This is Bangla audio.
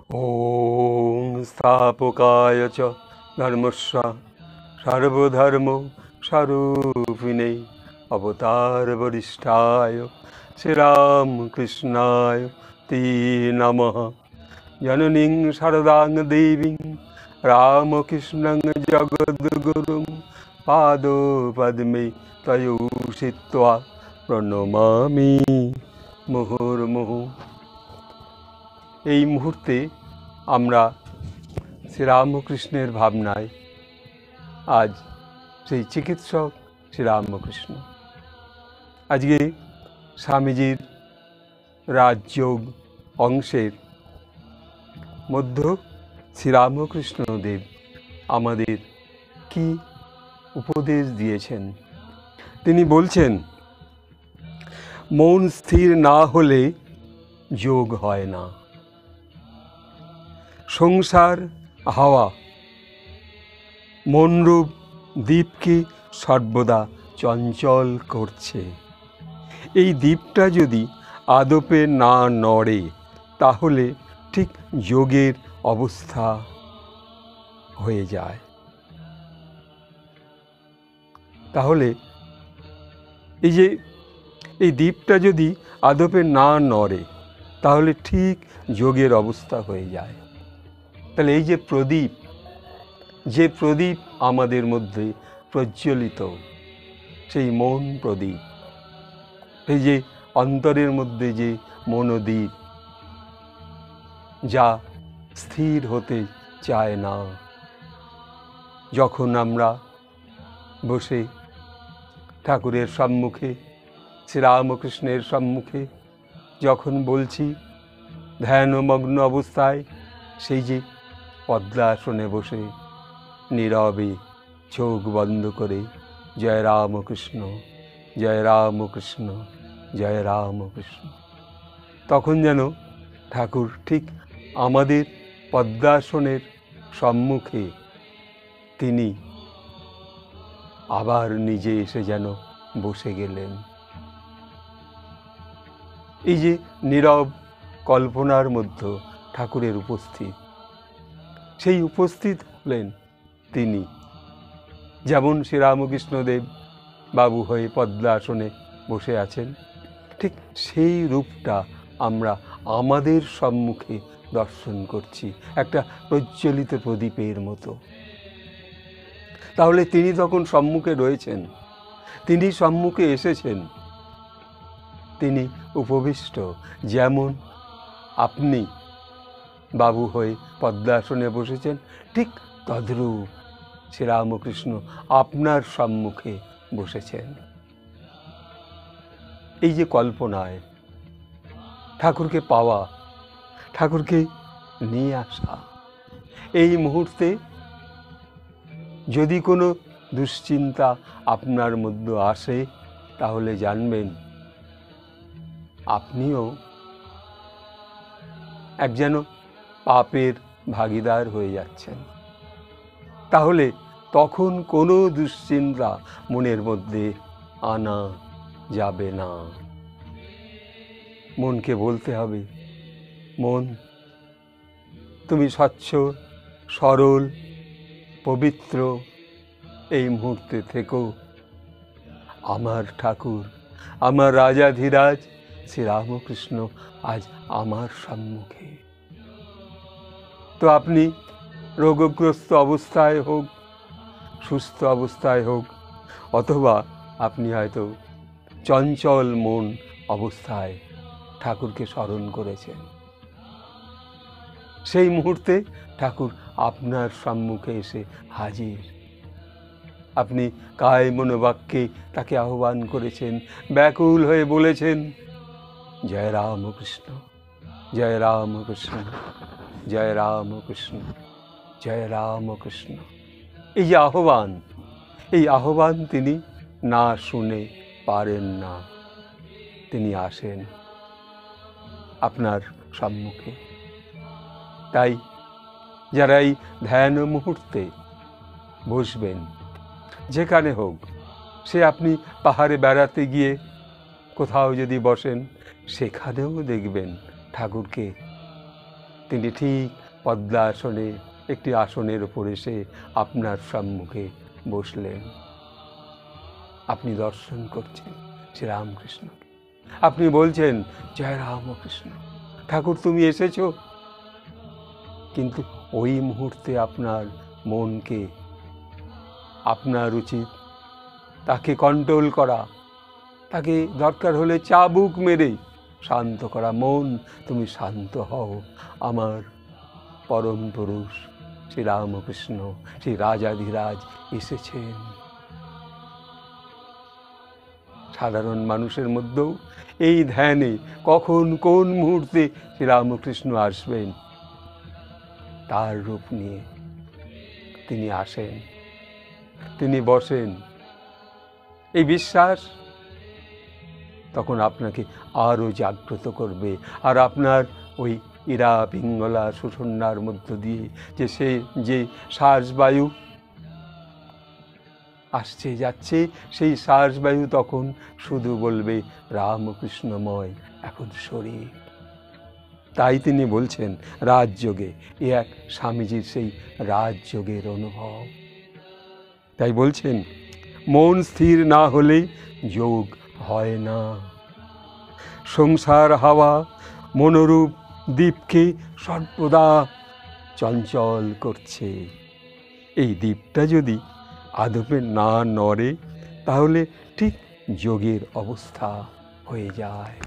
ॐ स्थापकाय च धर्मस्य सर्वधर्म स्वरूपिणे अवतारवरिष्ठाय श्रीरामकृष्णाय ते नमः। जननीं शारदां देवीं रामकृष्णं जगद्गुरुं पादपद्मे तयो स्थित्वा प्रणमामि मुहुर्मुहुः। এই মুহূর্তে আমরা শ্রীরামকৃষ্ণের ভাবনায় আজ সেই চিকিৎসক শ্রীরামকৃষ্ণ। আজকে স্বামীজির রাজযোগ অংশের মধ্য শ্রীরামকৃষ্ণদেব আমাদের কি উপদেশ দিয়েছেন। তিনি বলছেন, মন স্থির না হলে যোগ হয় না। সংসার হাওয়া মনরূপ দ্বীপকে সর্বদা চঞ্চল করছে। এই দ্বীপটা যদি আদপে না নড়ে তাহলে ঠিক যোগের অবস্থা হয়ে যায়। তাহলে এই দ্বীপটা যদি আদপে না নড়ে তাহলে ঠিক যোগের অবস্থা হয়ে যায়। তাহলে এই যে প্রদীপ আমাদের মধ্যে প্রজ্বলিত, সেই মন প্রদীপ, এই যে অন্তরের মধ্যে যে মনোদ্বীপ, যা স্থির হতে চায় না। যখন আমরা বসে ঠাকুরের সম্মুখে, শ্রীরামকৃষ্ণের সম্মুখে যখন বলছি ধ্যানমগ্ন অবস্থায়, সেই যে পদ্মাসনে বসে নীরবে চোখ বন্ধ করে জয় রামকৃষ্ণ, জয় রামকৃষ্ণ, জয় রামকৃষ্ণ, তখন যেন ঠাকুর ঠিক আমাদের পদ্মাসনের সম্মুখে তিনি আবার নিজে এসে যেন বসে গেলেন। এই যে নীরব কল্পনার মধ্যে ঠাকুরের উপস্থিত, সেই উপস্থিত হলেন তিনি। যেমন শ্রীরামকৃষ্ণদেব বাবু হয়ে পদ্মাসনে বসে আছেন, ঠিক সেই রূপটা আমরা আমাদের সম্মুখে দর্শন করছি, একটা প্রজ্বলিত প্রদীপের মতো। তাহলে তিনি তখন সম্মুখে রয়েছেন, তিনি সম্মুখে এসেছেন, তিনি উপবিষ্ট। যেমন আপনি বাবু হয়ে পদ্মাসনে বসেছেন, ঠিক তদ্রূপ শ্রীরামকৃষ্ণ আপনার সম্মুখে বসেছেন। এই যে কল্পনায় ঠাকুরকে পাওয়া, ঠাকুরকে নিয়ে আসা, এই মুহূর্তে যদি কোনো দুশ্চিন্তা আপনার মধ্যে আসে তাহলে জানবেন আপনিও এক যেন পাপের ভাগীদার হয়ে যাচ্ছেন। তাহলে তখন কোনো দুশ্চিন্তা মনের মধ্যে আনা যাবে না। মনকে বলতে হবে, মন তুমি স্বচ্ছ, সরল, পবিত্র এই মুহূর্তে থেকো। আমার ঠাকুর, আমার রাজাধিরাজ শ্রীরামকৃষ্ণ আজ আমার সম্মুখে। তো আপনি রোগগ্রস্ত অবস্থায় হোক, সুস্থ অবস্থায় হোক, অথবা আপনি হয়তো চঞ্চল মন অবস্থায় ঠাকুরকে স্মরণ করেছেন, সেই মুহূর্তে ঠাকুর আপনার সম্মুখে এসে হাজির। আপনি কায় মনোবাক্যে তাকে আহ্বান করেছেন, ব্যাকুল হয়ে বলেছেন জয় রামকৃষ্ণ, জয় রামকৃষ্ণ, জয় রামকৃষ্ণ, জয় রামকৃষ্ণ। এই যে আহ্বান, এই আহ্বান তিনি না শুনে পারেন না। তিনি আসেন আপনার সম্মুখে। তাই যারা এই ধ্যান মুহূর্তে বসবেন, যেখানে হোক, সে আপনি পাহাড়ে বেড়াতে গিয়ে কোথাও যদি বসেন, সেখানেও দেখবেন ঠাকুরকে তিনি ঠিক পদ্মাসনে একটি আসনের উপর এসে আপনার সম্মুখে বসলেন। আপনি দর্শন করছেন শ্রীরামকৃষ্ণকে। আপনি বলছেন, জয় রামকৃষ্ণ, ঠাকুর তুমি এসেছো। কিন্তু ওই মুহূর্তে আপনার মনকে, আপনার উচিত তাকে কন্ট্রোল করা, তাকে দরকার হলে চাবুক মেরে শান্ত করা। মন, তুমি শান্ত হও, আমার পরম পুরুষ শ্রীরামকৃষ্ণ, শ্রী রাজাধিরাজ এসেছেন। সাধারণ মানুষের মধ্যেও এই ধ্যানে কখন কোন মুহূর্তে শ্রীরামকৃষ্ণ আসবেন তার রূপ নিয়ে তিনি আসেন, তিনি বসেন, এই বিশ্বাস তখন আপনাকে আরও জাগ্রত করবে। আর আপনার ওই ইরা পিঙ্গলা সুষন্যার মধ্য দিয়ে যে শ্বাসবায়ু আসছে যাচ্ছে, সেই শ্বাসবায়ু তখন শুধু বলবে রামকৃষ্ণময় এখন শরীর। তাই তিনি বলছেন রাজযোগে, এ এক স্বামীজির সেই রাজযোগের অনুভব। তাই বলছেন, মন স্থির না হলে যোগ হয় না। সংসার হাওয়া মনোরূপ দ্বীপকে সর্বদা চঞ্চল করছে। এই দ্বীপটা যদি আদপে না নড়ে তাহলে ঠিক যোগের অবস্থা হয়ে যায়।